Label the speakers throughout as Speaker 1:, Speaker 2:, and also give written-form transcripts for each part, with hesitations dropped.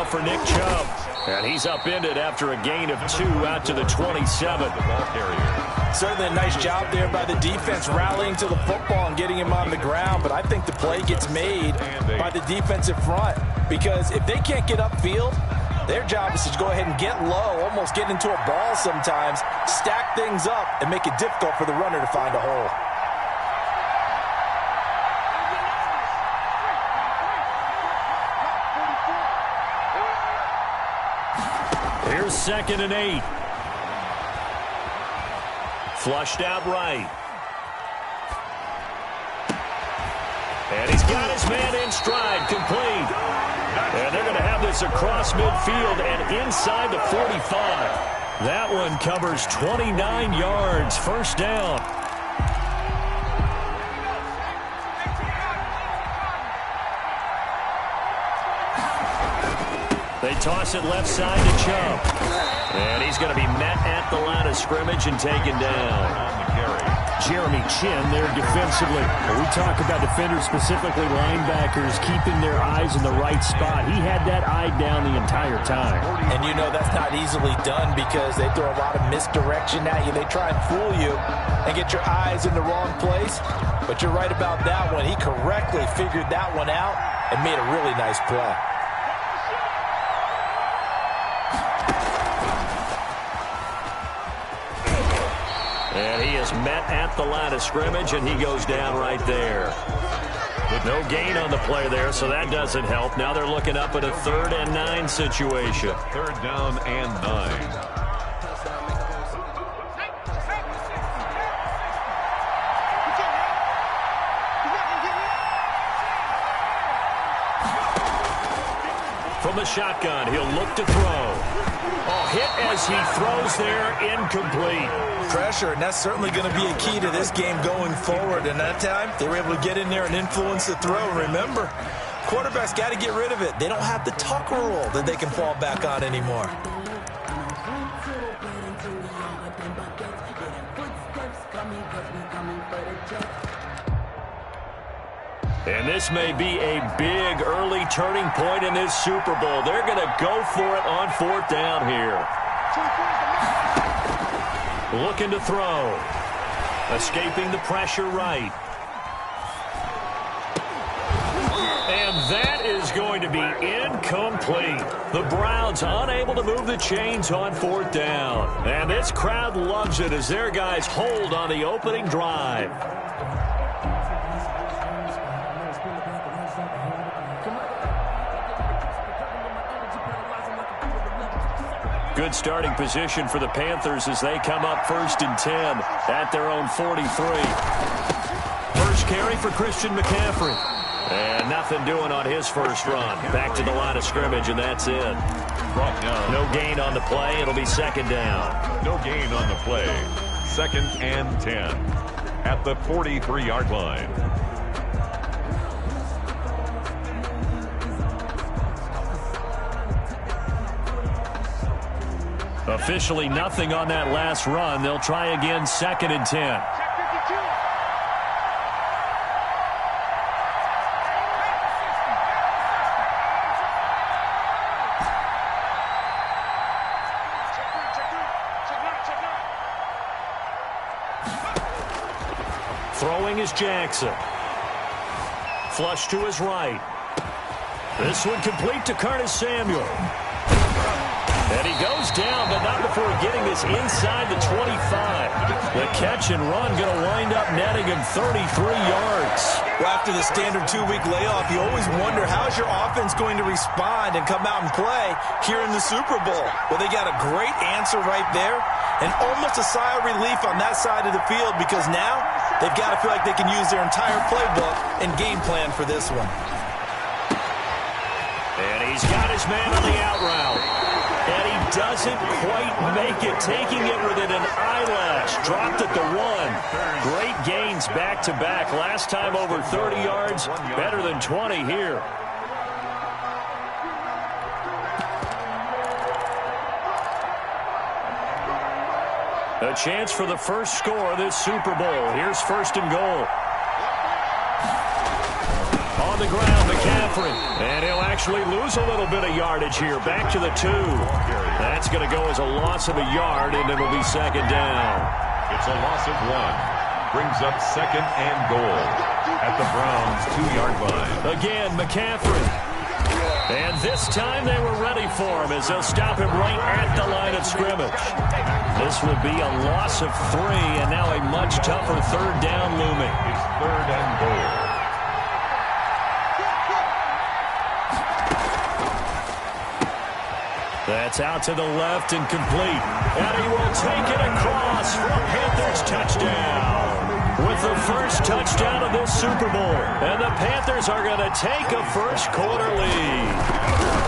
Speaker 1: now for Nick Chubb. And he's upended after a gain of 2 out to the 27.
Speaker 2: Certainly a nice job there by the defense rallying to the football and getting him on the ground. But I think the play gets made by the defensive front. Because if they can't get upfield, their job is to go ahead and get low, almost get into a ball sometimes, stack things up, and make it difficult for the runner to find a hole.
Speaker 1: Here's 2nd and 8. Flushed out right. And he's got his man in stride, complete. And they're going to have this across midfield and inside the 45. That one covers 29 yards, first down. They toss it left side to Chubb. And he's going to be met at the line of scrimmage and taken down. On the carry, Jeremy Chin there defensively. We talk about defenders, specifically linebackers, keeping their eyes in the right spot. He had that eye down the entire time.
Speaker 2: And you know that's not easily done because they throw a lot of misdirection at you. They try and fool you and get your eyes in the wrong place. But you're right about that one. He correctly figured that one out and made a really nice play.
Speaker 1: And he is met at the line of scrimmage, and he goes down right there. No gain on the play there, so that doesn't help. Now they're looking up at a 3rd and 9 situation.
Speaker 3: 3rd down and 9.
Speaker 1: From the shotgun, he'll look to throw. Oh, hit as he throws there, incomplete.
Speaker 2: Pressure, and that's certainly going to be a key to this game going forward. And that time, they were able to get in there and influence the throw. Remember, quarterbacks got to get rid of it. They don't have the tuck rule that they can fall back on anymore.
Speaker 1: And this may be a big early turning point in this Super Bowl. They're going to go for it on 4th down here. Looking to throw. Escaping the pressure right. And that is going to be incomplete. The Browns unable to move the chains on 4th down. And this crowd loves it as their guys hold on the opening drive. Good starting position for the Panthers as they come up 1st and 10 at their own 43. First carry for Christian McCaffrey. And nothing doing on his first run. Back to the line of scrimmage, and that's it.
Speaker 3: Brought down.
Speaker 1: No gain on the play. It'll be 2nd down.
Speaker 3: No gain on the play. 2nd and 10 at the 43-yard line.
Speaker 1: Officially nothing on that last run. They'll try again 2nd and 10. Throwing is Jackson. Flush to his right. This one complete to Curtis Samuel. And he goes down, but not before getting this inside the 25. The catch and run going to wind up netting him 33 yards.
Speaker 2: Well, after the standard 2-week layoff, you always wonder how's your offense going to respond and come out and play here in the Super Bowl. Well, they got a great answer right there and almost a sigh of relief on that side of the field because now they've got to feel like they can use their entire playbook and game plan for this one.
Speaker 1: And he's got his man on the out route. And he doesn't quite make it, taking it within an eyelash. Dropped at the 1. Great gains back-to-back. Last time over 30 yards, better than 20 here. A chance for the first score of this Super Bowl. Here's 1st and goal. On the ground, McCaffrey. And he'll actually actually lose a little bit of yardage here. Back to the 2. That's going to go as a loss of a yard, and it'll be second down.
Speaker 3: It's a loss of 1. Brings up second and goal at the Browns' 2-yard line.
Speaker 1: Again, McCaffrey. And this time they were ready for him as they'll stop him right at the line of scrimmage. This will be a loss of 3, and now a much tougher third down looming.
Speaker 3: It's third and goal.
Speaker 1: That's out to the left and complete. And he will take it across for a Panthers touchdown. With the first touchdown of this Super Bowl. And the Panthers are going to take a first-quarter lead.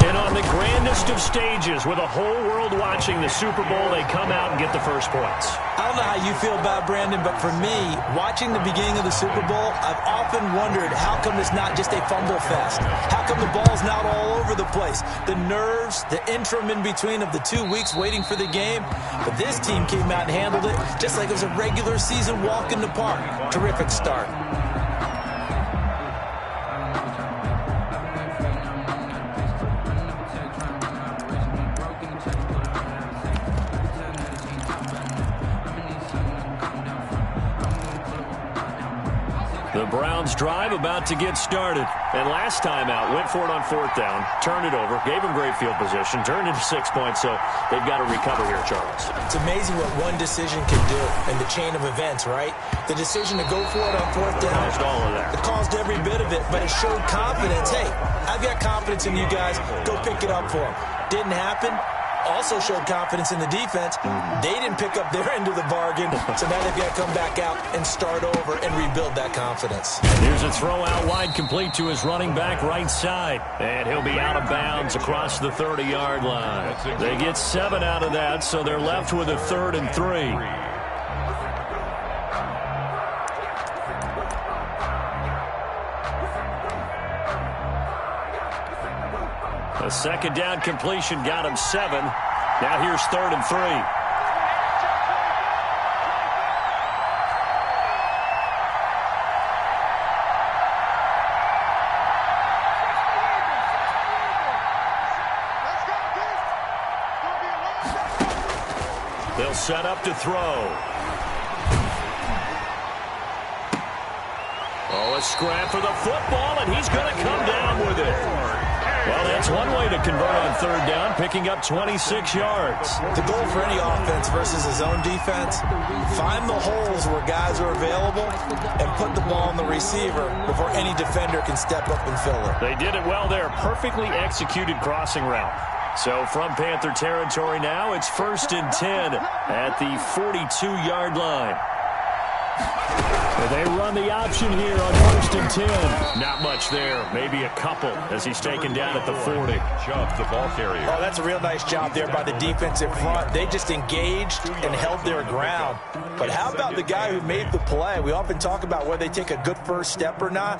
Speaker 1: And on the grandest of stages, with the whole world watching the Super Bowl, they come out and get the first points.
Speaker 2: I don't know how you feel about Brandon, but for me, watching the beginning of the Super Bowl, I've often wondered how come it's not just a fumble fest? How come the ball's not all over the place? The nerves, the interim in between of the 2 weeks waiting for the game. But this team came out and handled it just like it was a regular season walk in the park. Terrific start.
Speaker 1: The Browns drive about to get started. And last time out, went for it on 4th down, turned it over, gave them great field position, turned into 6 points, so they've got to recover here, Charles.
Speaker 2: It's amazing what one decision can do in the chain of events, right? The decision to go for it on 4th down.
Speaker 1: Caused all of that.
Speaker 2: It caused every bit of it, but it showed confidence. Hey, I've got confidence in you guys. Go pick it up for them. Didn't happen. Also showed confidence in the defense. They didn't pick up their end of the bargain, so now they've got to come back out and start over and rebuild that confidence.
Speaker 1: Here's a throw out wide, complete to his running back right side. And he'll be out of bounds across the 30-yard line. They get 7 out of that, so they're left with a 3rd and 3. A second down completion got him 7. Now here's 3rd and 3. They'll set up to throw. Oh, a scrap for the football, and he's going to come down with it. Well, that's one way to convert on 3rd down, picking up 26 yards.
Speaker 2: The goal for any offense versus his own defense, find the holes where guys are available and put the ball on the receiver before any defender can step up and fill it.
Speaker 1: They did it well there. Perfectly executed crossing route. So from Panther territory now, it's 1st and 10 at the 42-yard line. They run the option here on 1st and 10. Not much there. Maybe a couple as he's taken down at the 40.
Speaker 3: Chubb, the ball carrier.
Speaker 2: Oh, that's a real nice job there by the defensive front. They just engaged and held their ground. But how about the guy who made the play? We often talk about whether they take a good first step or not.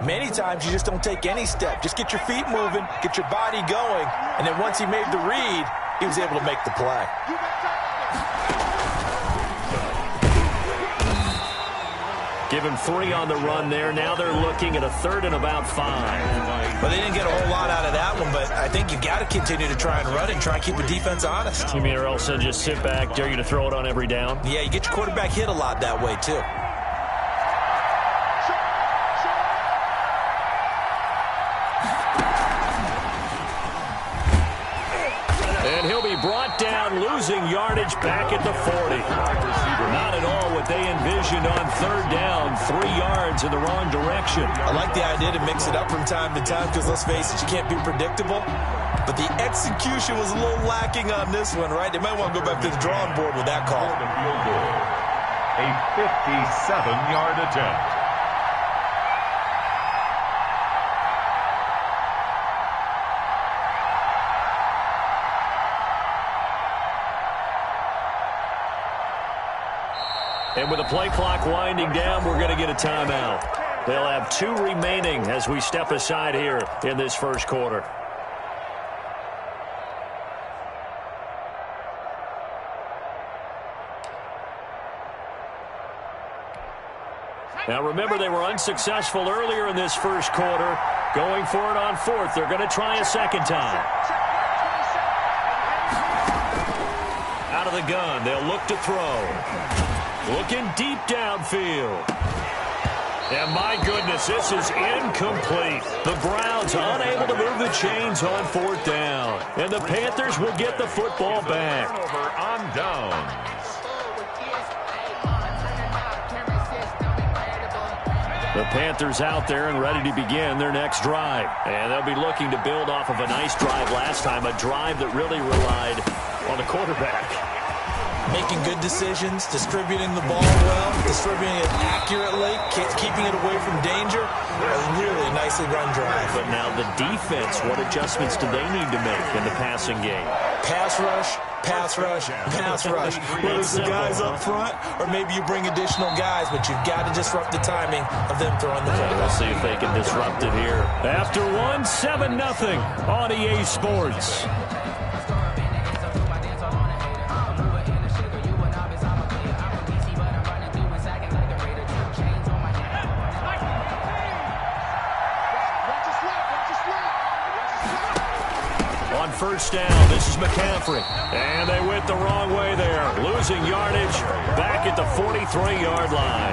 Speaker 2: Many times you just don't take any step. Just get your feet moving, get your body going, and then once he made the read, he was able to make the play.
Speaker 1: Give him 3 on the run there. Now they're looking at a 3rd and about 5.
Speaker 2: Well, they didn't get a whole lot out of that one, but I think you've got to continue to try and run and try and keep the defense honest.
Speaker 1: You mean or else they'll just sit back, dare you to throw it on every down?
Speaker 2: Yeah, you get your quarterback hit a lot that way, too.
Speaker 1: And he'll be brought down, losing yardage back at the 40. Not at all what they envisioned on 3rd down. 3 yards in the wrong direction.
Speaker 2: I like the idea to mix it up from time to time because, let's face it, you can't be predictable. But the execution was a little lacking on this one, right? They might want to go back to the drawing board with that call.
Speaker 3: A 57-yard attempt.
Speaker 1: And with the play clock winding down, we're going to get a timeout. They'll have 2 remaining as we step aside here in this first quarter. Now remember, they were unsuccessful earlier in this first quarter. Going for it on fourth. They're going to try a second time. Out of the gun. They'll look to throw. Looking deep downfield. And my goodness, this is incomplete. The Browns unable to move the chains on fourth down. And the Panthers will get the football back.
Speaker 3: Turnover on downs.
Speaker 1: The Panthers out there and ready to begin their next drive. And they'll be looking to build off of a nice drive last time, a drive that really relied on the quarterback.
Speaker 2: Making good decisions, distributing the ball well, distributing it accurately, keeping it away from danger. A really nicely run drive.
Speaker 1: But now the defense, what adjustments do they need to make in the passing game?
Speaker 2: Pass rush, pass rush, pass rush. Whether it's the guys up front or maybe you bring additional guys, but you've got to disrupt the timing of them throwing the football.
Speaker 1: We'll see if they can disrupt it here. After one, 7-0 on EA Sports. First down, this is McCaffrey. And they went the wrong way there. Losing yardage back at the 43-yard line.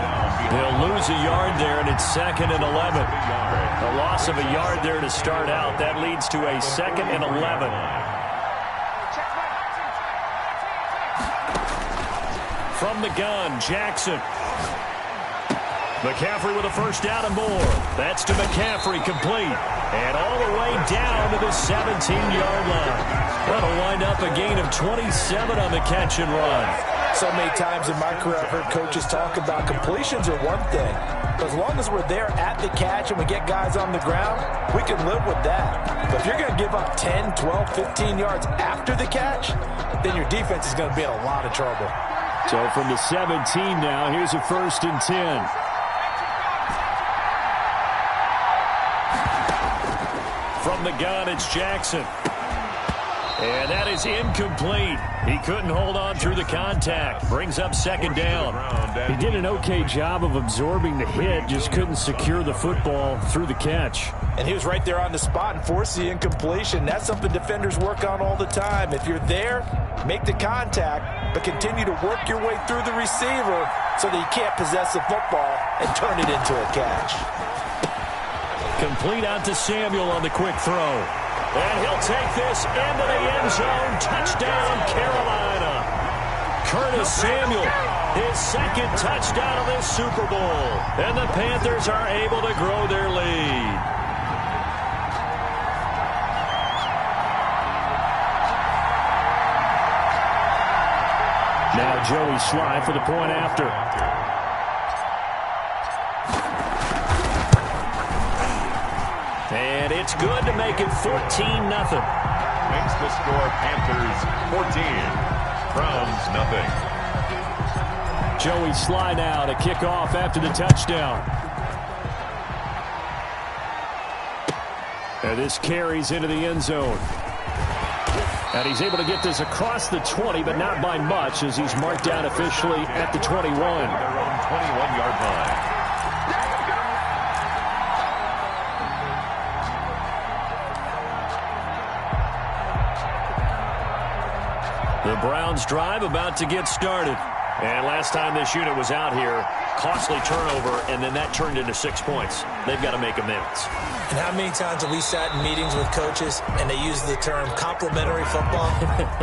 Speaker 1: They'll lose a yard there, and it's 2nd and 11. A loss of a yard there to start out. That leads to a 2nd and 11. From the gun, Jackson. McCaffrey with a first down and more. That's to McCaffrey, complete. And all the way down to the 17-yard line. That'll wind up a gain of 27 on the catch and run.
Speaker 2: So many times in my career I've heard coaches talk about completions are one thing. But as long as we're there at the catch and we get guys on the ground, we can live with that. But if you're going to give up 10, 12, 15 yards after the catch, then your defense is going to be in a lot of trouble.
Speaker 1: So from the 17 now, here's a 1st and 10. From the gun, it's Jackson. And that is incomplete. He couldn't hold on through the contact. Brings up 2nd down. He did an okay job of absorbing the hit, just couldn't secure the football through the catch.
Speaker 2: And he was right there on the spot and forced the incompletion. That's something defenders work on all the time. If you're there, make the contact, but continue to work your way through the receiver so that you can't possess the football and turn it into a catch.
Speaker 1: Complete out to Samuel on the quick throw. And he'll take this into the end zone. Touchdown, Carolina. Curtis Samuel, his 2nd touchdown of this Super Bowl. And the Panthers are able to grow their lead. Now Joey Sly for the point after. And it's good to make it 14-0.
Speaker 3: Makes the score Panthers 14, Browns nothing.
Speaker 1: Joey Sly now to kick off after the touchdown. And this carries into the end zone. And he's able to get this across the 20, but not by much, as he's marked down officially at the 21.
Speaker 3: Their own 21-yard line.
Speaker 1: The Browns drive about to get started. And last time this unit was out here, costly turnover, and then that turned into 6 points. They've got to make amends.
Speaker 2: And how many times have we sat in meetings with coaches and they use the term complementary football?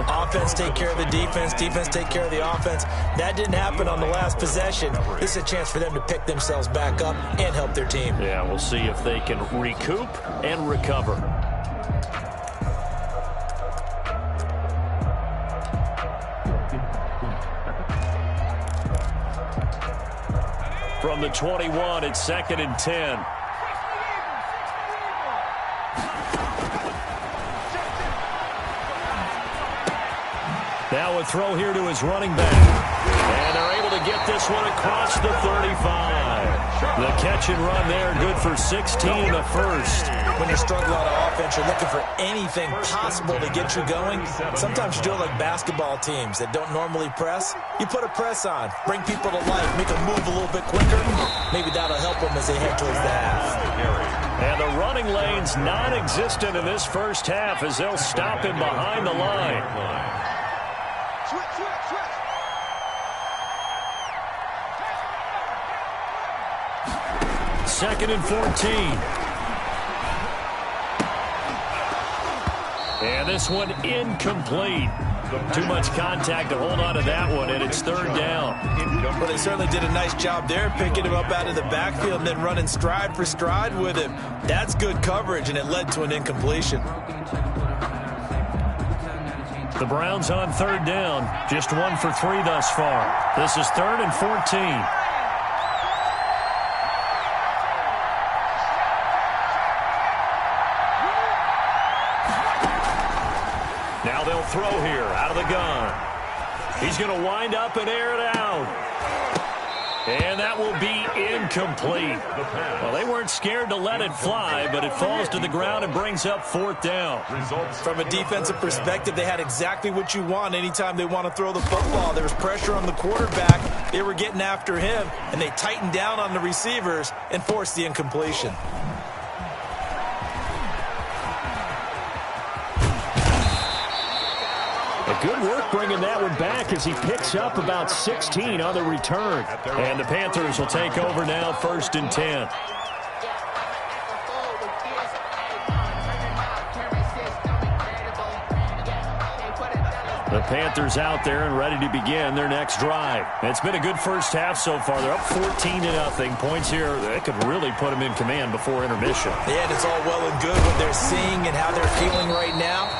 Speaker 2: Offense take care of the defense, defense take care of the offense. That didn't happen on the last possession. This is a chance for them to pick themselves back up and help their team.
Speaker 1: Yeah, we'll see if they can recoup and recover. From the 21, it's 2nd and 10. Now a throw here to his running back. And they're able to get this one across the 35. The catch and run there, good for 16 in the first.
Speaker 2: When you're struggling on offense, you're looking for anything possible to get you going. Sometimes you do it like basketball teams that don't normally press. You put a press on, bring people to life, make them move a little bit quicker. Maybe that'll help them as they head towards the half.
Speaker 1: And the running lane's non-existent in this first half as they'll stop him behind the line. Second and 14. And this one incomplete. Too much contact to hold on to that one, and it's third down.
Speaker 2: Well, they certainly did a nice job there, picking him up out of the backfield and then running stride for stride with him. That's good coverage, and it led to an incompletion.
Speaker 1: The Browns on third down, just 1 for 3 thus far. This is third and 14. Now they'll throw here out of the gun. He's going to wind up and air it out. And that will be incomplete. Well, they weren't scared to let it fly, but it falls to the ground and brings up fourth down.
Speaker 2: From a defensive perspective, they had exactly what you want anytime they want to throw the football. There was pressure on the quarterback. They were getting after him, and they tightened down on the receivers and forced the incompletion.
Speaker 1: Good work bringing that one back as he picks up about 16 on the return. And the Panthers will take over now, first and 10. The Panthers out there and ready to begin their next drive. It's been a good first half so far. They're up 14-0. Points here that could really put them in command before intermission.
Speaker 2: Yeah, and it's all well and good what they're seeing and how they're feeling right now.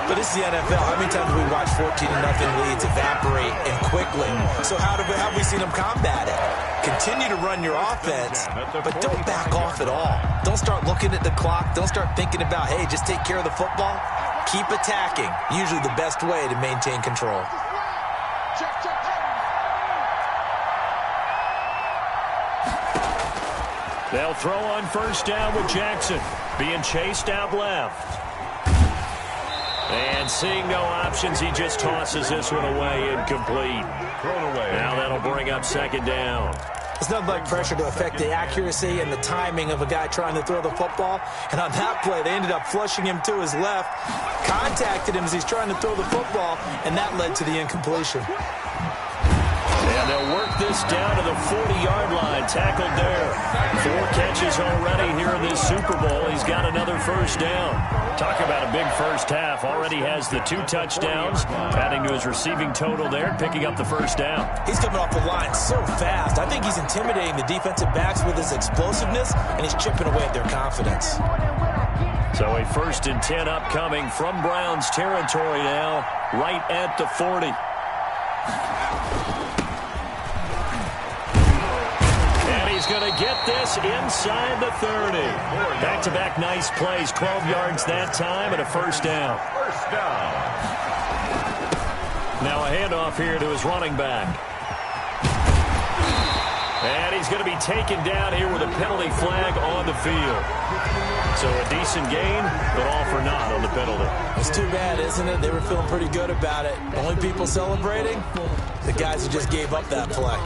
Speaker 2: But this is the NFL. How many times have we watched 14-0 leads evaporate and quickly? So how have we seen them combat it? Continue to run your offense, but don't back off at all. Don't start looking at the clock. Don't start thinking about, hey, just take care of the football. Keep attacking. Usually the best way to maintain control.
Speaker 1: They'll throw on first down with Jackson. Being chased out left. And seeing no options, he just tosses this one away, incomplete.
Speaker 3: Thrown away.
Speaker 1: Now that'll bring up second down.
Speaker 2: It's nothing like pressure to affect the accuracy and the timing of a guy trying to throw the football. And on that play, they ended up flushing him to his left, contacted him as he's trying to throw the football, and that led to the incompletion.
Speaker 1: And they'll work this down to the 40-yard line, tackled there. 4 catches already here in this Super Bowl. He's got another first down. Talk about a big first half. Already has the 2 touchdowns, adding to his receiving total there, picking up the first down.
Speaker 2: He's coming off the line so fast. I think he's intimidating the defensive backs with his explosiveness, and he's chipping away at their confidence.
Speaker 1: So a first and 10 upcoming from Browns territory now, right at the 40. He's going to get this inside the 30. Back-to-back nice plays, 12 yards that time and a first down.
Speaker 3: First down.
Speaker 1: Now a handoff here to his running back. And he's going to be taken down here with a penalty flag on the field. So a decent gain, but all for naught on the penalty.
Speaker 2: It's too bad, isn't it? They were feeling pretty good about it. Only people celebrating, the guys who just gave up that play.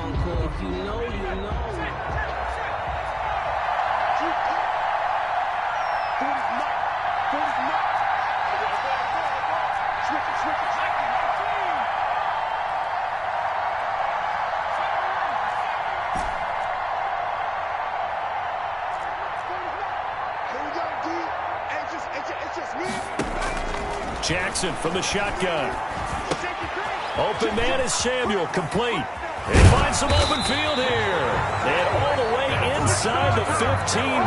Speaker 1: Jackson from the shotgun. Open man is Samuel, complete. He finds some open field here. And all the way inside the 15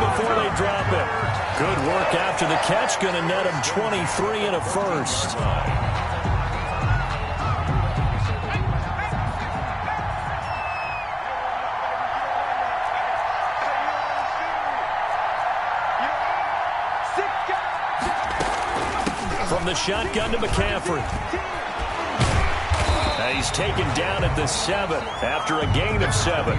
Speaker 1: before they drop it. Good work after the catch. Going to net him 23 and a first. From the shotgun to McCaffrey. He's taken down at the 7 after a gain of 7.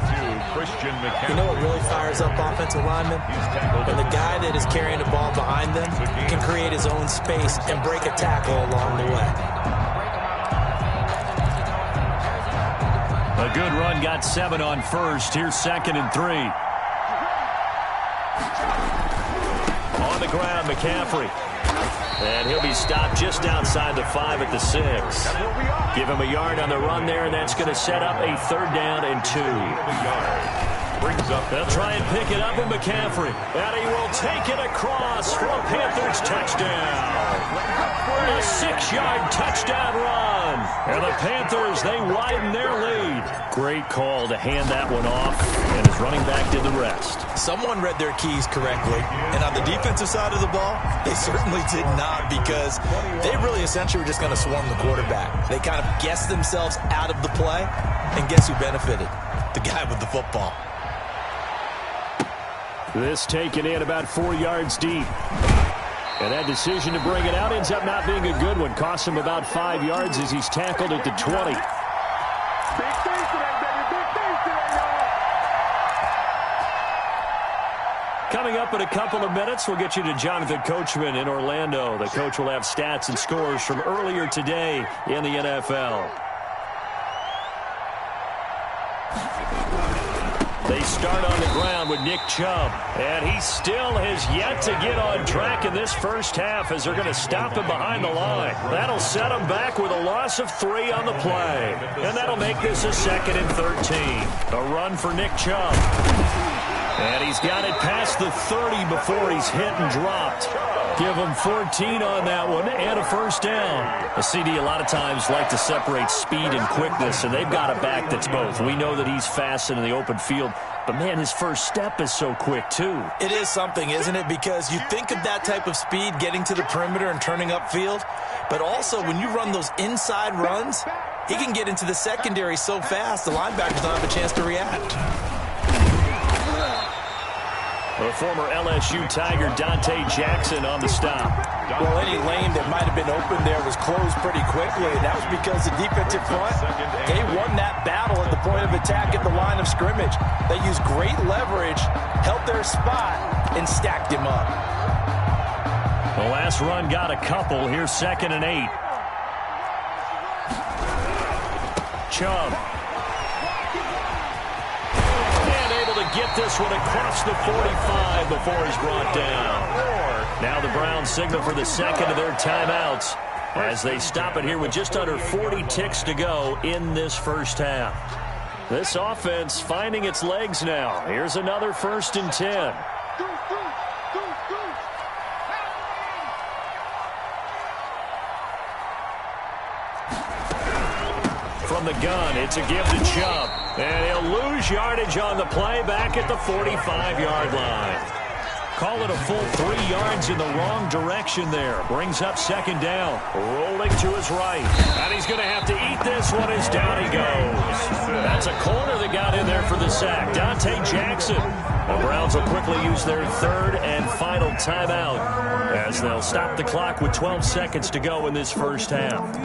Speaker 2: You know what really fires up offensive linemen? When the guy that is carrying the ball behind them can create his own space and break a tackle along the way.
Speaker 1: A good run, got 7 on first. Here's second and 3. the ground, McCaffrey. And he'll be stopped just outside the 5 at the 6. Give him a yard on the run there, and that's going to set up a 3rd down and 2. They'll try and pick it up with McCaffrey. And he will take it across for a Panthers touchdown. A 6-yard touchdown run. And the Panthers, they widen their lead. Great call to hand that one off, and his running back did the rest.
Speaker 2: Someone read their keys correctly, and on the defensive side of the ball, they certainly did not, because they really essentially were just going to swarm the quarterback. They kind of guessed themselves out of the play, and guess who benefited? The guy with the football.
Speaker 1: This taken in about 4 yards deep. And that decision to bring it out ends up not being a good one. Costs him about 5 yards as he's tackled at the 20. Coming up in a couple of minutes, we'll get you to Jonathan Coachman in Orlando. The coach will have stats and scores from earlier today in the NFL. They start on the ground with Nick Chubb, and he still has yet to get on track in this first half as they're going to stop him behind the line. That'll set him back with a loss of 3 on the play, and that'll make this a 2nd and 13. A run for Nick Chubb, and he's got it past the 30 before he's hit and dropped. Give him 14 on that one and a 1st down. A CD a lot of times like to separate speed and quickness, and they've got a back that's both. We know that he's fast in the open field, but, man, his first step is so quick, too.
Speaker 2: It is something, isn't it? Because you think of that type of speed getting to the perimeter and turning upfield, but also when you run those inside runs, he can get into the secondary so fast the linebackers don't have a chance to react.
Speaker 1: The former LSU Tiger Dante Jackson on the stop.
Speaker 2: Well, any lane that might have been open there was closed pretty quickly, and that was because the defensive front, they won that battle at the point of attack at the line of scrimmage. They used great leverage, held their spot, and stacked him up.
Speaker 1: The last run got a couple. Here's 2nd and 8. Chubb. Get this one across the 45 before he's brought down. Now the Browns signal for the 2nd of their timeouts as they stop it here with just under 40 ticks to go in this first half. This offense finding its legs now. Here's another 1st and 10. From the gun, it's a give to Chubb. And he'll lose yardage on the play back at the 45-yard line. Call it a full 3 yards in the wrong direction there. Brings up 2nd down. Rolling to his right. And he's going to have to eat this one as down he goes. That's a corner that got in there for the sack. Dante Jackson. The Browns will quickly use their 3rd and final timeout as they'll stop the clock with 12 seconds to go in this first half.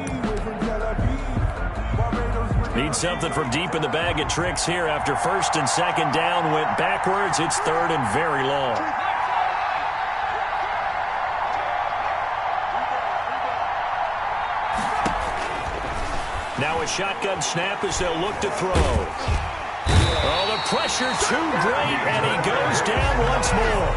Speaker 1: Need something from deep in the bag of tricks here after 1st and 2nd down went backwards. It's 3rd and very long. Now a shotgun snap as they'll look to throw. Oh, the pressure too great, and he goes down once more.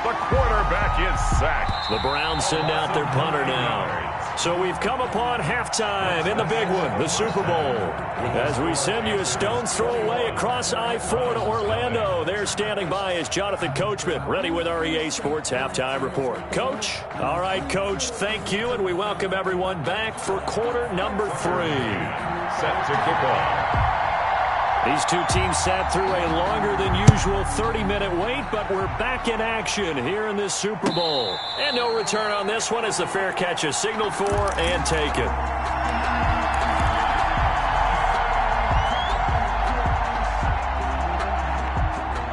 Speaker 3: The quarterback is sacked.
Speaker 1: The Browns send out their punter now. So we've come upon halftime in the big one, the Super Bowl. As we send you a stone's throw away across I-4 to Orlando. There standing by is Jonathan Coachman, ready with our EA Sports Halftime Report. Coach? All right, Coach, thank you, and we welcome everyone back for quarter number 3.
Speaker 3: Set to kick off.
Speaker 1: These two teams sat through a longer than usual 30-minute wait, but we're back in action here in this Super Bowl. And no return on this one as the fair catch is signaled for and taken.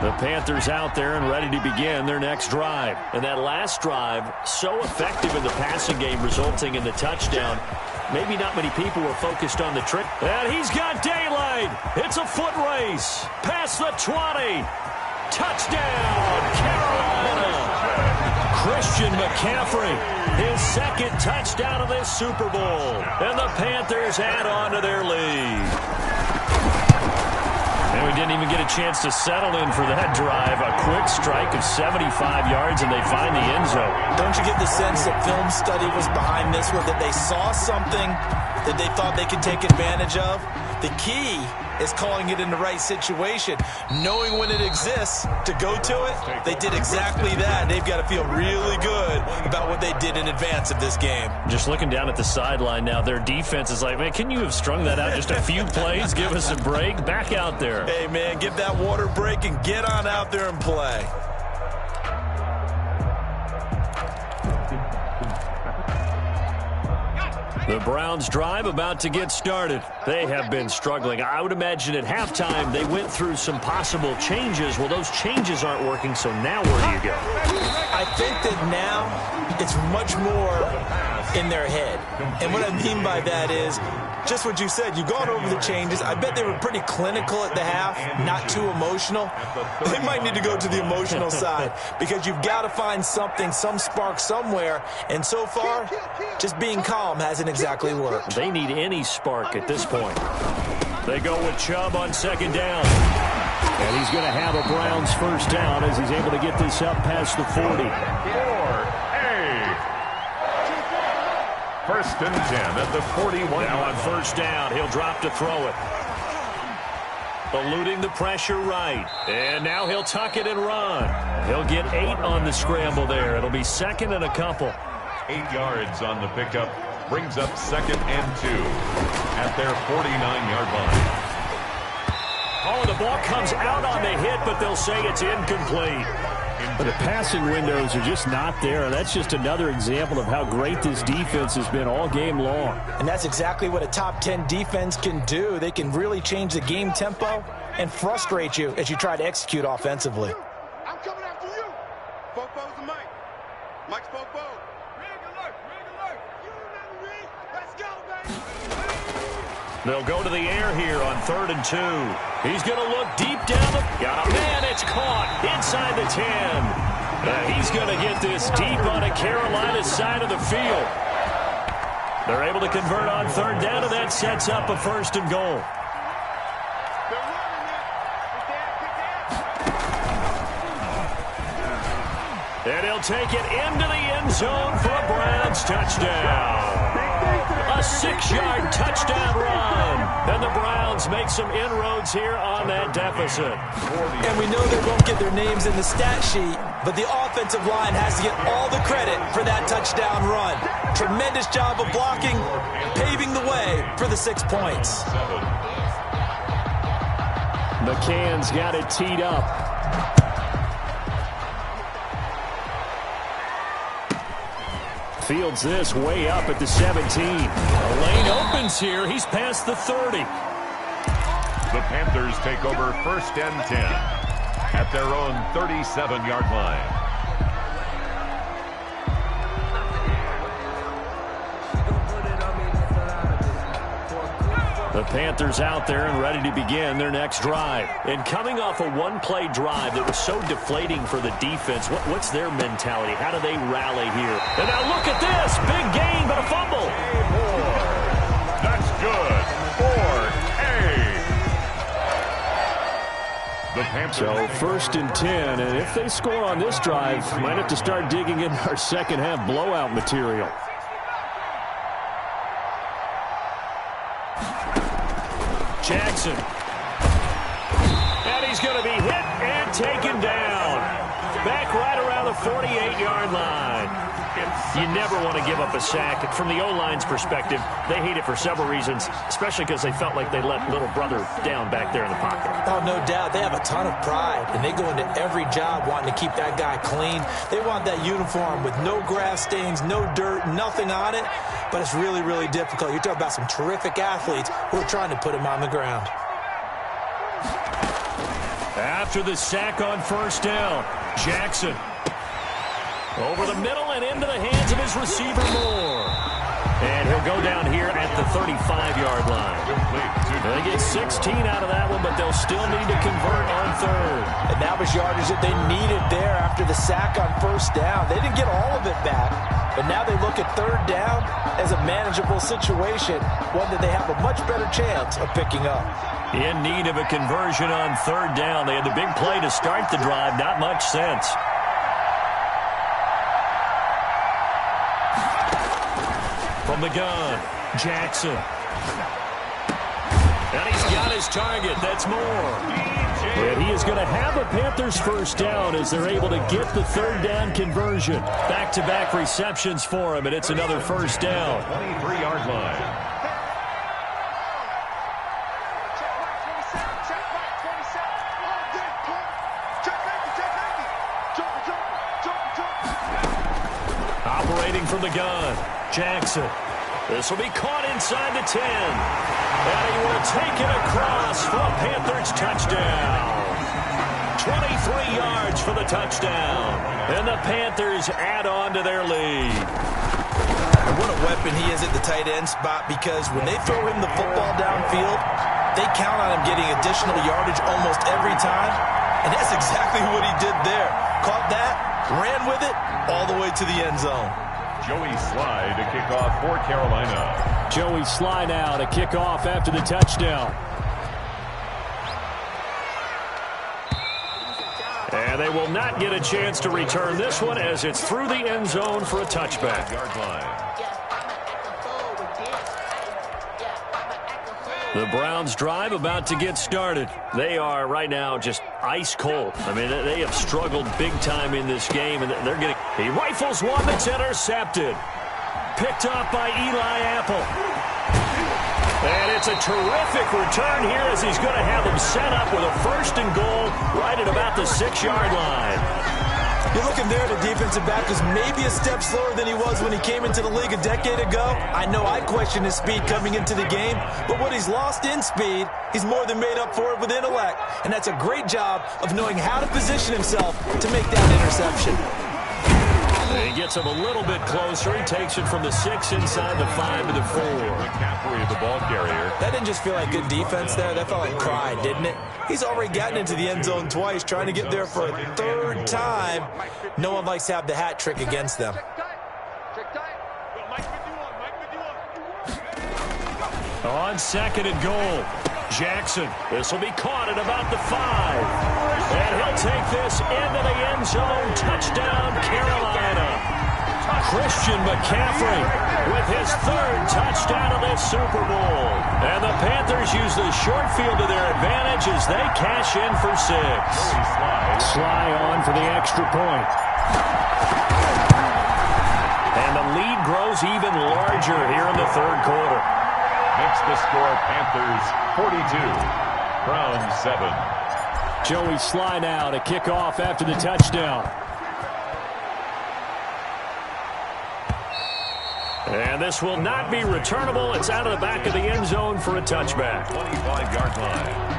Speaker 1: The Panthers out there and ready to begin their next drive. And that last drive, so effective in the passing game, resulting in the touchdown. Maybe not many people were focused on the trick. And he's got daylight. It's a foot race. Past the 20. Touchdown, Carolina. Christian McCaffrey, his 2nd touchdown of this Super Bowl. And the Panthers add on to their lead. And we didn't even get a chance to settle in for that drive. A quick strike of 75 yards, and they find the end zone.
Speaker 2: Don't you get the sense that film study was behind this one, that they saw something that they thought they could take advantage of? The key is calling it in the right situation, knowing when it exists to go to it. They did exactly that. They've got to feel really good about what they did in advance of this game.
Speaker 1: Just looking down at the sideline now, their defense is like, man, can you have strung that out just a few plays? Give us a break. Back out there.
Speaker 2: Hey, man, give that water break and get on out there and play.
Speaker 1: The Browns drive about to get started. They have been struggling. I would imagine at halftime they went through some possible changes. Well, those changes aren't working, so now where do you go?
Speaker 2: I think that now it's much more in their head. And what I mean by that is just what you said. You've gone over the changes. I bet they were pretty clinical at the half, not too emotional. They might need to go to the emotional side because you've got to find something, some spark somewhere. And so far, just being calm hasn't exactly worked.
Speaker 1: They need any spark at this point. They go with Chubb on second down. And he's going to have a Browns first down as he's able to get this up past the 40.
Speaker 3: First and 10 at the 41.
Speaker 1: Now on first down, he'll drop to throw it. Eluding the pressure right. And now he'll tuck it and run. He'll get 8 on the scramble there. It'll be second and a couple.
Speaker 3: 8 yards on the pickup. Brings up second and 2 at their 49-yard line.
Speaker 1: Oh, the ball comes out on the hit, but they'll say it's incomplete. But the passing windows are just not there. That's just another example of how great this defense has been all game long.
Speaker 2: And that's exactly what a top 10 defense can do. They can really change the game tempo and frustrate you as you try to execute offensively.
Speaker 4: I'm coming after you. Bobo's the Mike. Mike's Bobo. Rig alert, rig alert. You remember me? Let's go, baby.
Speaker 1: They'll go to the air here on 3rd and 2. He's going to look deep down the... Got a man, it's caught inside the 10. He's going to get this deep on a Carolina side of the field. They're able to convert on 3rd down, and that sets up a 1st and goal. And he'll take it into the end zone for a Browns touchdown. A 6-yard touchdown run. And the Browns make some inroads here on that deficit.
Speaker 2: And we know they won't get their names in the stat sheet, but the offensive line has to get all the credit for that touchdown run. Tremendous job of blocking, paving the way for the 6 points.
Speaker 1: McCann's got it teed up. Fields this way up at the 17. A lane opens here. He's past the 30.
Speaker 3: The Panthers take over first and 10 at their own 37-yard line.
Speaker 1: The Panthers out there and ready to begin their next drive. And coming off a one-play drive that was so deflating for the defense, what's their mentality? How do they rally here? And now look at this. Big gain, but a fumble.
Speaker 3: That's good. The Panthers.
Speaker 1: So 1st and 10, and if they score on this drive, might have to start digging in our second half blowout material. Jackson. And he's going to be hit and taken down. Back right around the 48-yard line. You never want to give up a sack. From the O-line's perspective, they hate it for several reasons, especially because they felt like they let little brother down back there in the pocket.
Speaker 2: Oh, no doubt. They have a ton of pride, and they go into every job wanting to keep that guy clean. They want that uniform with no grass stains, no dirt, nothing on it, but it's really, really difficult. You're talking about some terrific athletes who are trying to put him on the ground.
Speaker 1: After the sack on first down, Jackson over the middle and into the hands of his receiver Moore. And he'll go down here at the 35-yard line. They get 16 out of that one, but they'll still need to convert on 3rd.
Speaker 2: And that was yardage that they needed there after the sack on first down. They didn't get all of it back, But now they look at third down as a manageable situation, one that they have a much better chance of picking up.
Speaker 1: In need of a conversion on third down. They had the big play to start the drive. Not much sense. From the gun, Jackson. And he's got his target. That's Moore. And he is going to have a Panthers first down as they're able to get the third down conversion. Back-to-back receptions for him, and it's another first down.
Speaker 3: 23-yard line.
Speaker 1: Operating from the gun, Jackson. This will be caught inside the 10. And he will take it across for a Panthers touchdown. 23 yards for the touchdown. And the Panthers add on to their lead.
Speaker 2: What a weapon he is at the tight end spot, because when they throw him the football downfield, they count on him getting additional yardage almost every time. And that's exactly what he did there. Caught that, ran with it, all the way to the end zone.
Speaker 3: Joey Sly to kick off for Carolina.
Speaker 1: Joey Sly now to kick off after the touchdown. And they will not get a chance to return this one as it's through the end zone for a touchback.
Speaker 3: Yard line.
Speaker 1: The Browns drive about to get started. They are right now just ice cold. I mean, they have struggled big time in this game, and they're getting... He rifles one that's intercepted. Picked up by Eli Apple. And it's a terrific return here as he's going to have them set up with a first and goal right at about the 6-yard line.
Speaker 2: You're looking there, the defensive back was maybe a step slower than he was when he came into the league a decade ago. I know I questioned his speed coming into the game, but what he's lost in speed, he's more than made up for it with intellect. And that's a great job of knowing how to position himself to make that interception.
Speaker 1: He gets him a little bit closer. He takes it from the 6 inside the 5 to the 4.
Speaker 3: McCaffrey of the ball carrier.
Speaker 2: That didn't just feel like good defense there. That felt like pride, didn't it? He's already gotten into the end zone twice, trying to get there for a third time. No one likes to have the hat trick against them.
Speaker 1: On second and goal, Jackson. This will be caught at about the 5. And he'll take this into the end zone. Touchdown, Carolina. Christian McCaffrey with his third touchdown of this Super Bowl. And the Panthers use the short field to their advantage as they cash in for 6. Sly on for the extra point. And the lead grows even larger here in the third quarter.
Speaker 3: Makes the score Panthers 42, Browns 7.
Speaker 1: Joey Sly now to kick off after the touchdown. And this will not be returnable. It's out of the back of the end zone for a touchback.
Speaker 3: 25-yard line.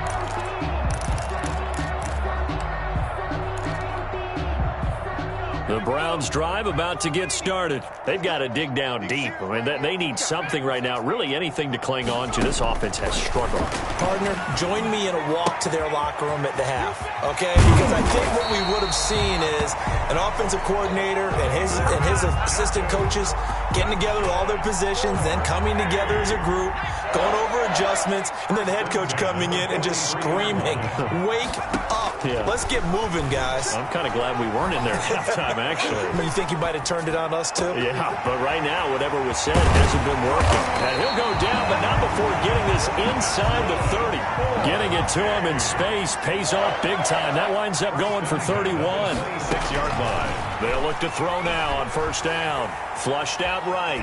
Speaker 1: The Browns drive about to get started. They've got to dig down deep. I mean, they need something right now, really anything to cling on to. This offense has struggled.
Speaker 2: Partner, join me in a walk to their locker room at the half, okay? Because I think what we would have seen is an offensive coordinator and his assistant coaches getting together with all their positions, then coming together as a group, going over adjustments, and then the head coach coming in and just screaming, "Wake up.
Speaker 1: Yeah.
Speaker 2: Let's get moving, guys."
Speaker 1: I'm kind of glad we weren't in there at halftime, actually.
Speaker 2: You think you might have turned it on us, too?
Speaker 1: Yeah, but right now, whatever was said hasn't been working. And he'll go down, but not before getting this inside the 30. Getting it to him in space pays off big time. That winds up going for 31.
Speaker 3: 6-yard line.
Speaker 1: They'll look to throw now on first down. Flushed out right.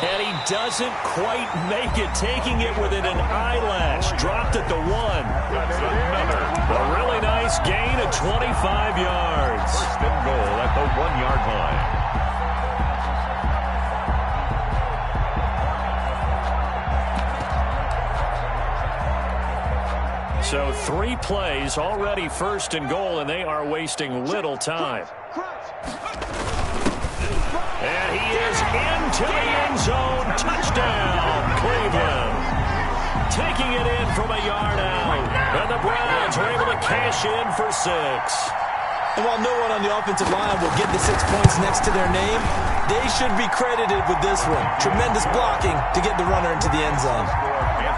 Speaker 1: And he doesn't quite make it, taking it within an eyelash. Dropped at the 1.
Speaker 3: That's another.
Speaker 1: A really nice gain of 25 yards.
Speaker 3: First and goal at the 1-yard line.
Speaker 1: So 3 plays already first and goal, and they are wasting little time. And he is into the end zone. Touchdown, Cleveland. Taking it in from a yard out. And the Browns are able to cash in for 6.
Speaker 2: And while no one on the offensive line will get the 6 points next to their name, they should be credited with this one. Tremendous blocking to get the runner into the end zone.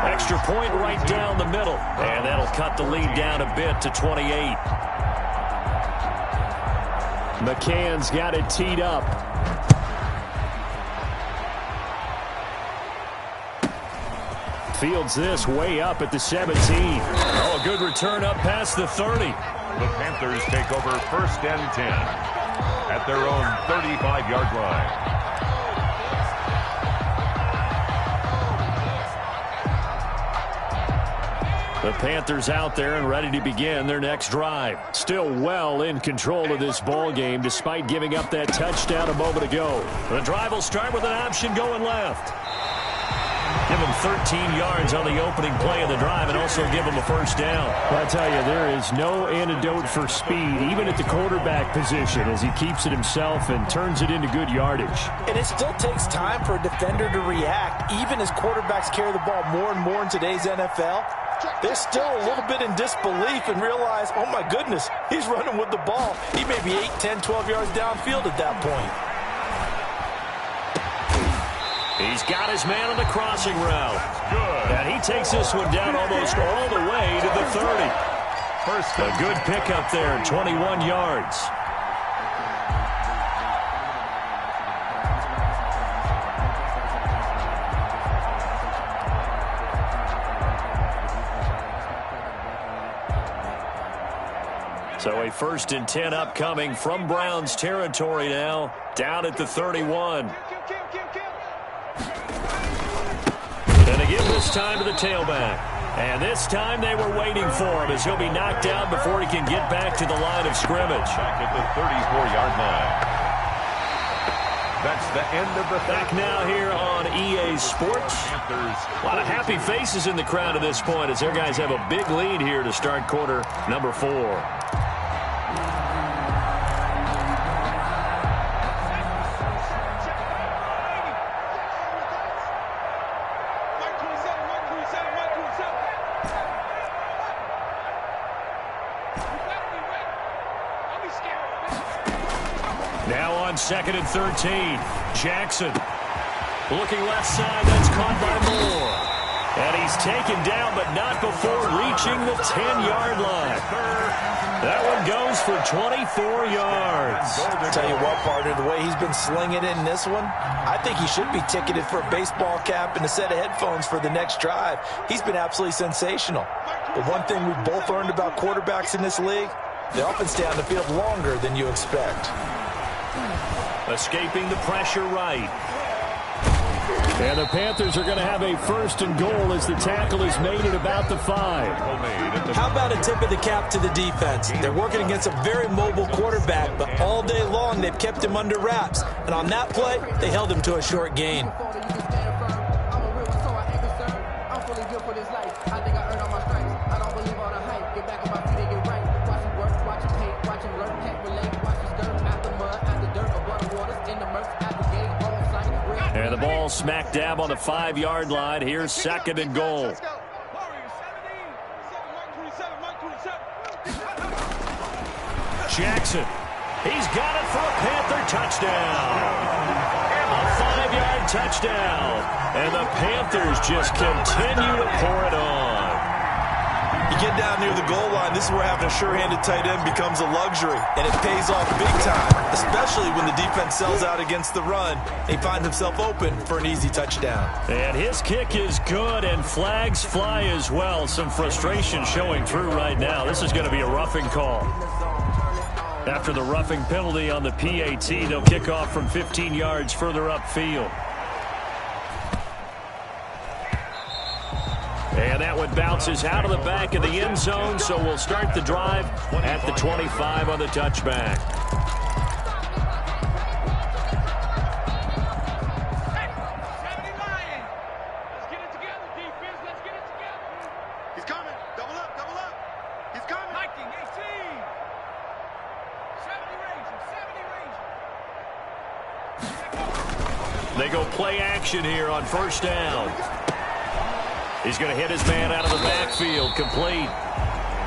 Speaker 1: Extra point right down the middle. And that'll cut the lead down a bit to 28. McCann's got it teed up. Fields this way up at the 17. Oh, a good return up past the 30.
Speaker 3: The Panthers take over 1st and 10 at their own 35-yard line.
Speaker 1: The Panthers out there and ready to begin their next drive. Still well in control of this ball game despite giving up that touchdown a moment ago. The drive will start with an option going left. Give him 13 yards on the opening play of the drive and also give him a first down. I tell you, there is no antidote for speed, even at the quarterback position, as he keeps it himself and turns it into good yardage.
Speaker 2: And it still takes time for a defender to react, even as quarterbacks carry the ball more and more in today's NFL. They're still a little bit in disbelief and realize, oh my goodness, he's running with the ball. He may be 8, 10, 12 yards downfield at that point.
Speaker 1: He's got his man on the crossing route.
Speaker 3: Good.
Speaker 1: And he takes this one down almost all the way to the 30.
Speaker 3: First,
Speaker 1: A good pickup there, 21 yards. So a 1st and 10 upcoming from Browns territory now, down at the 31. And they give this time to the tailback. And this time they were waiting for him as he'll be knocked down before he can get back to the line of scrimmage.
Speaker 3: back at the 34-yard line. That's the end of the
Speaker 1: Back now here on EA Sports. A lot of happy faces in the crowd at this point as their guys have a big lead here to start quarter number 4. Now on 2nd and 13. Jackson looking left side. That's caught by Moore. And he's taken down, but not before reaching the 10-yard line. That one goes for 24 yards.
Speaker 2: Tell you what, partner, the way he's been slinging it in this one, I think he should be ticketed for a baseball cap and a set of headphones for the next drive. He's been absolutely sensational. But one thing we've both learned about quarterbacks in this league, they often stay on the field longer than you expect.
Speaker 1: Escaping the pressure right. And the Panthers are going to have a 1st and goal as the tackle is made at about the 5.
Speaker 2: How about a tip of the cap to the defense? They're working against a very mobile quarterback, but all day long they've kept him under wraps. And on that play, they held him to a short gain.
Speaker 1: And the ball smack dab on the 5-yard line. Here's 2nd and goal. Jackson. He's got it for a Panther touchdown. A 5-yard touchdown. And the Panthers just continue to pour it on.
Speaker 2: You get down near the goal line, this is where having a sure-handed tight end becomes a luxury, and it pays off big time, especially when the defense sells out against the run. He finds himself open for an easy touchdown.
Speaker 1: And his kick is good, and flags fly as well. Some frustration showing through right now. This is going to be a roughing call. After the roughing penalty on the PAT, they'll kick off from 15 yards further upfield. And that one bounces out of the back of the end zone, so we'll start the drive at the 25 on the touchback.
Speaker 4: He's coming. Double up, double up. He's coming.
Speaker 5: Hiking, 18. 70 range.
Speaker 1: They go play action here on 1st down. He's going to hit his man out of the backfield, complete.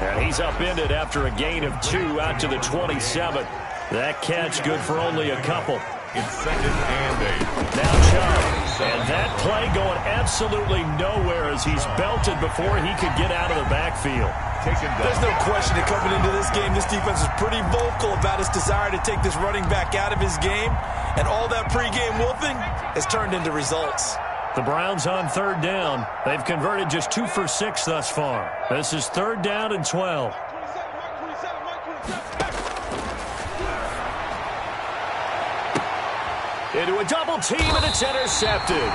Speaker 1: And he's upended after a gain of 2 out to the 27. That catch good for only a couple.
Speaker 3: It's 2nd and 8.
Speaker 1: Now Chubb. And that play going absolutely nowhere as he's belted before he could get out of the backfield.
Speaker 2: There's no question that coming into this game, this defense is pretty vocal about its desire to take this running back out of his game. And all that pregame wolfing has turned into results.
Speaker 1: The Browns on 3rd down. They've converted just 2 for 6 thus far. This is 3rd down and 12. Into a double team, and it's intercepted.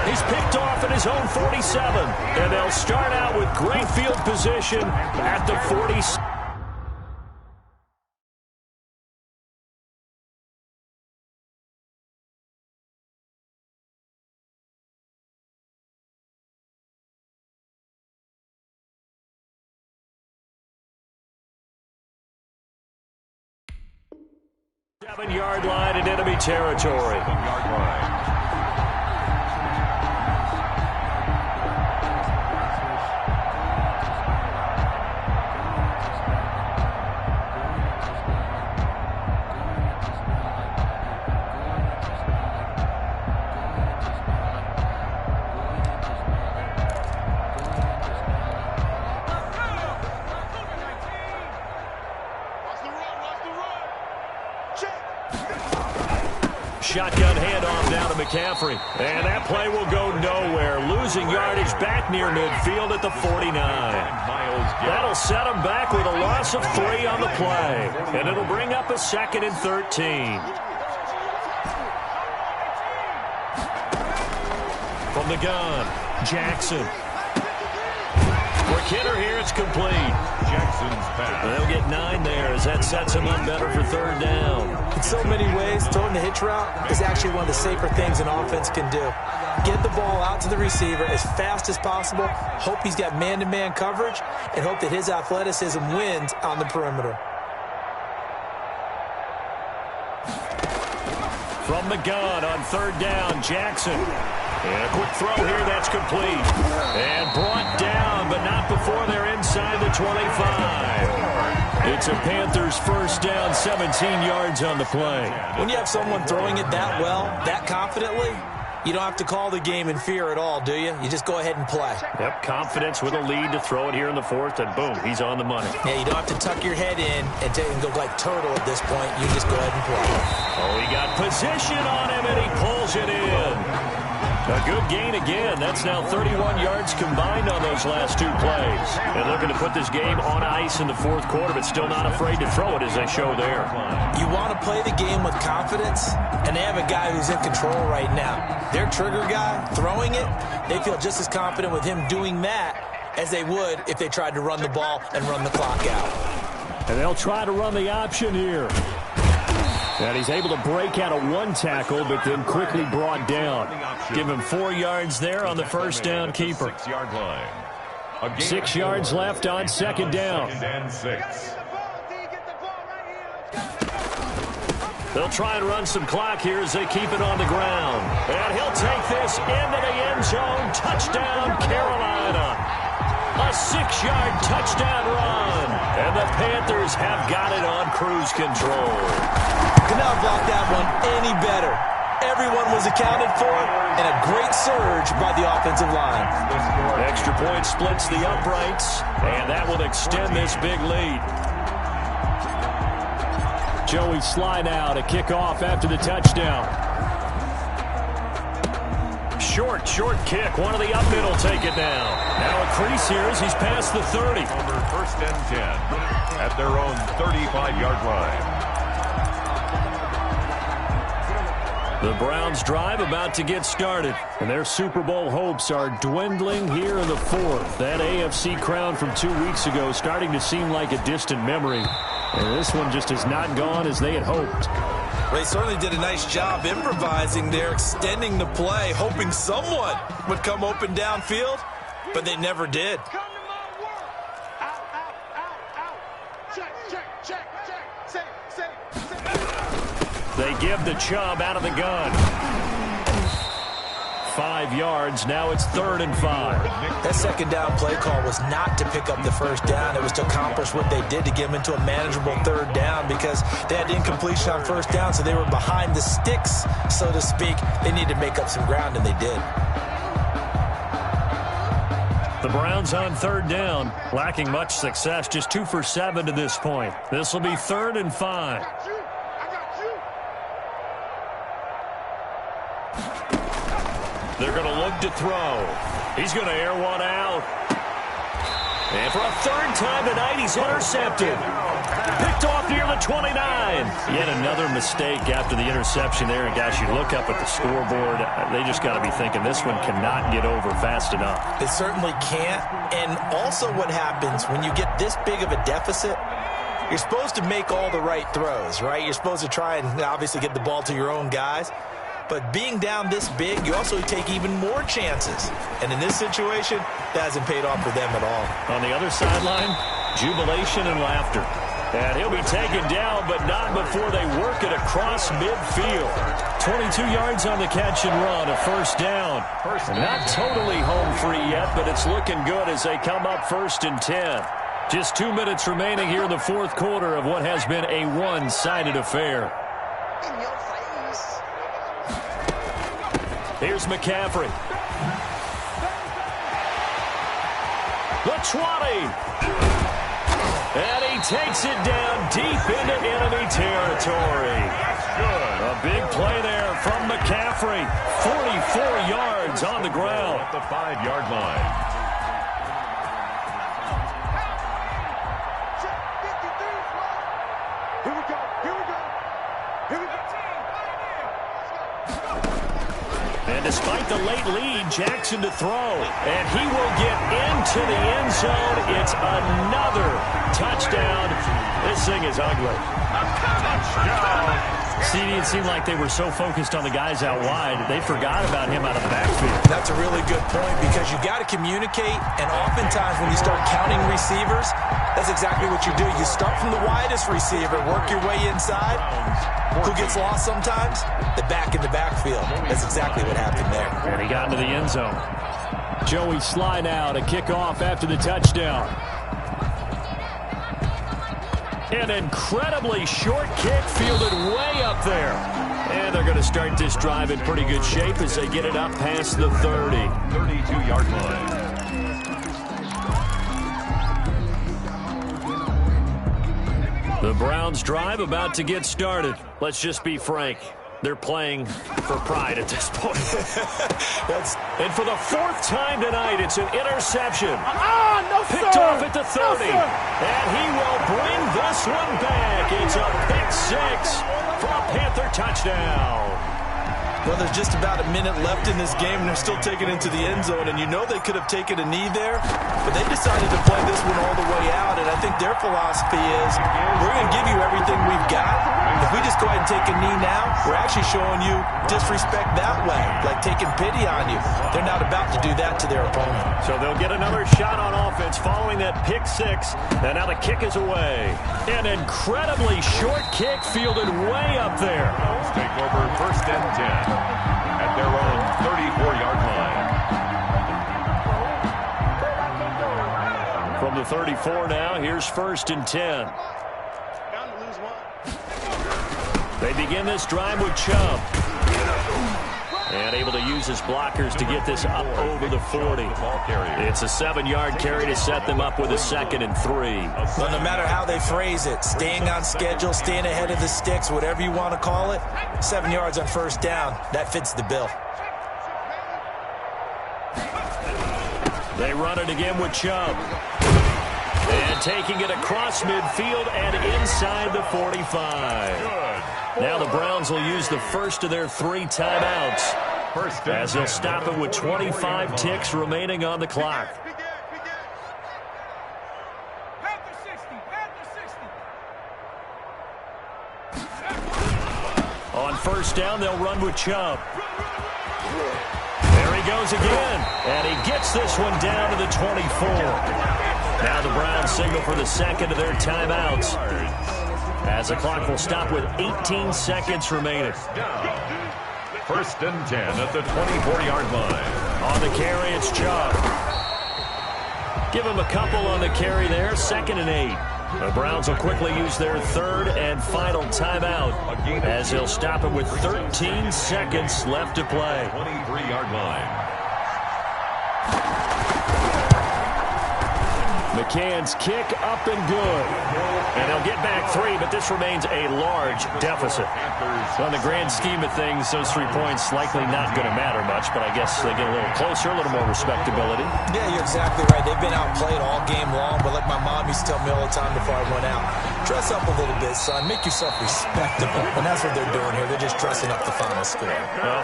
Speaker 1: He's picked off at his own 47. And they'll start out with great field position at the 47. Yard line in enemy territory.
Speaker 3: 7-yard line.
Speaker 1: Shotgun handoff down to McCaffrey. And that play will go nowhere. Losing yardage back near midfield at the 49. That'll set him back with a loss of 3 on the play. And it'll bring up a 2nd and 13. From the gun, Jackson. Quick hitter here, it's complete.
Speaker 3: Jackson's pass.
Speaker 1: They'll get 9 there as that sets him up better for 3rd down.
Speaker 2: In so many ways, throwing the hitch route is actually one of the safer things an offense can do. Get the ball out to the receiver as fast as possible, hope he's got man-to-man coverage, and hope that his athleticism wins on the perimeter.
Speaker 1: From the gun on 3rd down, Jackson. And a quick throw here, that's complete. And brought down, but not before they're inside the 25. It's a Panthers 1st down, 17 yards on the play.
Speaker 2: When you have someone throwing it that well, that confidently, you don't have to call the game in fear at all, do you? You just go ahead and play.
Speaker 1: Yep, confidence with a lead to throw it here in the 4th, and boom, he's on the money.
Speaker 2: Yeah, you don't have to tuck your head in and go like turtle at this point. You just go ahead and play.
Speaker 1: Oh, he got position on him, and he pulls it in. A good gain again. That's now 31 yards combined on those last 2 plays. And looking to put this game on ice in the 4th quarter, but still not afraid to throw it as they show there.
Speaker 2: You want to play the game with confidence, and they have a guy who's in control right now. Their trigger guy, throwing it, they feel just as confident with him doing that as they would if they tried to run the ball and run the clock out.
Speaker 1: And they'll try to run the option here. And he's able to break out of 1 tackle, but then quickly brought down. Give him 4 yards there on the 1st down keeper.
Speaker 3: 6-yard line.
Speaker 1: 6 yards left on 2nd down.
Speaker 3: 2nd and 6.
Speaker 1: They'll try and run some clock here as they keep it on the ground. And he'll take this into the end zone. Touchdown, Carolina. A 6-yard touchdown run. And the Panthers have got it on cruise control.
Speaker 2: Could not block that one any better. Everyone was accounted for, and a great surge by the offensive line.
Speaker 1: Extra point splits the uprights, and that will extend this big lead. Joey Sly now to kick off after the touchdown. Short kick. One of the up middle take it down. Now a crease here as he's past the 30.
Speaker 3: Over 1st and 10 at their own 35-yard line.
Speaker 1: The Browns drive about to get started, and their Super Bowl hopes are dwindling here in the 4th. That AFC crown from 2 weeks ago starting to seem like a distant memory. And this one just has not gone as they had hoped.
Speaker 2: They certainly did a nice job improvising there, extending the play, hoping someone would come open downfield, but they never did.
Speaker 4: Come to my work. Out. Check. Say.
Speaker 1: They give the Chubb out of the gun. 5 yards. Now it's 3rd and 5.
Speaker 2: That second down play call was not to pick up the first down. It was to accomplish what they did, to get them into a manageable 3rd down, because they had incompletion on first down, so they were behind the sticks, so to speak. They needed to make up some ground, and they did.
Speaker 1: The Browns on 3rd down, lacking much success, just 2 for 7 to this point. This will be 3rd and 5. They're going to look to throw. He's going to air one out. And for a 3rd time tonight, he's intercepted. Picked off near the 29. Yet another mistake after the interception there. And, guys, you look up at the scoreboard, they just got to be thinking this one cannot get over fast enough.
Speaker 2: It certainly can't. And also what happens when you get this big of a deficit, you're supposed to make all the right throws, right? You're supposed to try and obviously get the ball to your own guys. But being down this big, you also take even more chances. And in this situation, that hasn't paid off for them at all.
Speaker 1: On the other sideline, jubilation and laughter. And he'll be taken down, but not before they work it across midfield. 22 yards on the catch and run, a 1st down. Not totally home free yet, but it's looking good as they come up 1st and 10. Just 2 minutes remaining here in the 4th quarter of what has been a one-sided affair. Here's McCaffrey. The 20. And he takes it down deep into enemy territory. A big play there from McCaffrey. 44 yards on the ground.
Speaker 3: At the 5-yard line.
Speaker 1: Despite the late lead, Jackson to throw. And he will get into the end zone. It's another touchdown. This thing is ugly. See, it seemed like they were so focused on the guys out wide, they forgot about him out of the backfield.
Speaker 2: That's a really good point, because you got to communicate, and oftentimes when you start counting receivers, that's exactly what you do. You start from the widest receiver, work your way inside. Who gets lost sometimes? The back in the backfield. That's exactly what happened there.
Speaker 1: And he got into the end zone. Joey Sly now to kick off after the touchdown. An incredibly short kick fielded way up there. And they're going to start this drive in pretty good shape as they get it up past the 30.
Speaker 3: 32-yard line.
Speaker 1: The Browns drive about to get started. Let's just be frank. They're playing for pride at this point. And for the 4th time tonight, it's an interception.
Speaker 5: No,
Speaker 1: Picked off at the 30. And he will bring this one back. It's a pick 6 for a Panther touchdown.
Speaker 2: Well, there's just about a minute left in this game, and they're still taking it into the end zone. And you know they could have taken a knee there, but they decided to play this one all the way out. And I think their philosophy is, we're going to give you everything we've got. If we just go ahead and take a knee now, we're actually showing you disrespect that way, like taking pity on you. They're not about to do that to their opponent.
Speaker 1: So they'll get another shot on offense following that pick 6. And now the kick is away. An incredibly short kick fielded way up there.
Speaker 3: Let's take over 1st and 10 at their own 34-yard line.
Speaker 1: From the 34 now, here's 1st and 10. They begin this drive with Chubb. And able to use his blockers to get this up over the 40. It's a 7-yard carry to set them up with a 2nd and 3.
Speaker 2: Well, no matter how they phrase it, staying on schedule, staying ahead of the sticks, whatever you want to call it, 7 yards on 1st down, that fits the bill.
Speaker 1: They run it again with Chubb. And taking it across midfield and inside the 45. Now the Browns will use the first of their 3 timeouts as they'll stop it with 25 ticks remaining on the clock. On 1st down, they'll run with Chubb. There he goes again, and he gets this one down to the 24. Now the Browns signal for the 2nd of their timeouts, as the clock will stop with 18 seconds remaining.
Speaker 3: First and 10 at the 24-yard line.
Speaker 1: On the carry, it's Chubb. Give him a couple on the carry there. 2nd and 8. The Browns will quickly use their 3rd and final timeout as he'll stop it with 13 seconds left to play.
Speaker 3: 23-yard line.
Speaker 1: McCann's kick up and good. And they'll get back 3, but this remains a large deficit. So in the grand scheme of things, those 3 points likely not going to matter much, but I guess they get a little closer, a little more respectability.
Speaker 2: Yeah, you're exactly right. They've been outplayed all game long, but like my mom used to tell me all the time before I went out, dress up a little bit, son. Make yourself respectable. And that's what they're doing here. They're just dressing up the final score.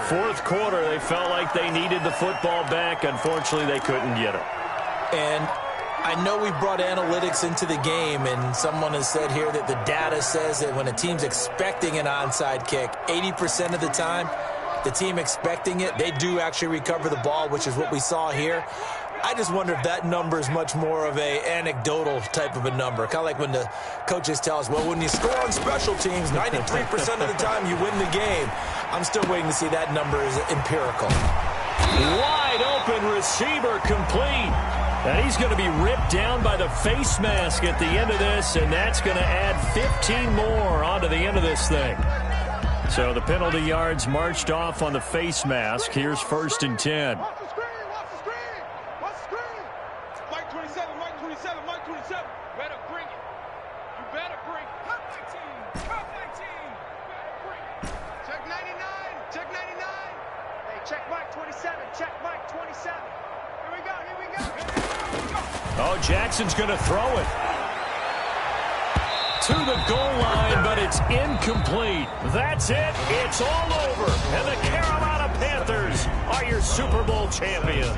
Speaker 1: Fourth quarter, they felt like they needed the football back. Unfortunately, they couldn't get it.
Speaker 2: And I know we brought analytics into the game, and someone has said here that the data says that when a team's expecting an onside kick, 80% of the time, the team expecting it, they do actually recover the ball, which is what we saw here. I just wonder if that number is much more of a anecdotal type of a number. Kind of like when the coaches tell us, well, when you score on special teams, 93% of the time you win the game. I'm still waiting to see that number is empirical.
Speaker 1: Wide open receiver complete. And he's going to be ripped down by the face mask at the end of this, and that's going to add 15 more onto the end of this thing. So the penalty yards marched off on the face mask. Here's 1st and 10.
Speaker 4: Watch the screen, watch the screen, watch the screen. Mike 27, Mike 27, Mike 27. Better bring it. You better bring it. Cut 19, cut 19. Better bring it. Check 99, check 99. Hey, check Mike 27, check Mike 27. Here we go, here we go.
Speaker 1: Oh, Jackson's going to throw it to the goal line, but it's incomplete. That's it. It's all over. And the Carolina Panthers are your Super Bowl champions.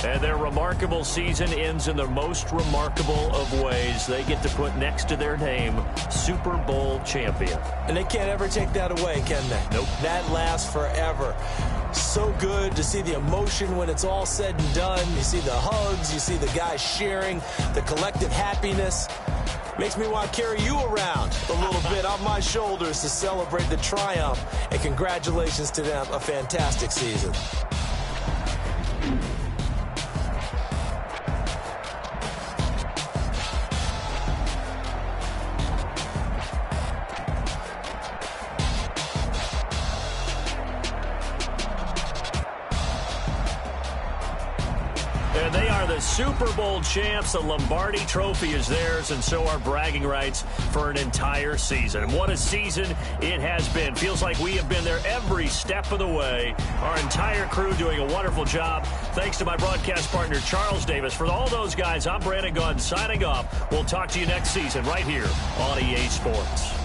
Speaker 1: And their remarkable season ends in the most remarkable of ways. They get to put next to their name, Super Bowl champion.
Speaker 2: And they can't ever take that away, can they?
Speaker 1: Nope.
Speaker 2: That lasts forever. So good to see the emotion when it's all said and done. You see the hugs, you see the guys cheering, the collective happiness. Makes me want to carry you around a little bit on my shoulders to celebrate the triumph. And congratulations to them, a fantastic season.
Speaker 1: And they are the Super Bowl champs. The Lombardi Trophy is theirs, and so are bragging rights for an entire season. What a season it has been. Feels like we have been there every step of the way. Our entire crew doing a wonderful job. Thanks to my broadcast partner, Charles Davis. For all those guys, I'm Brandon Gunn signing off. We'll talk to you next season right here on EA Sports.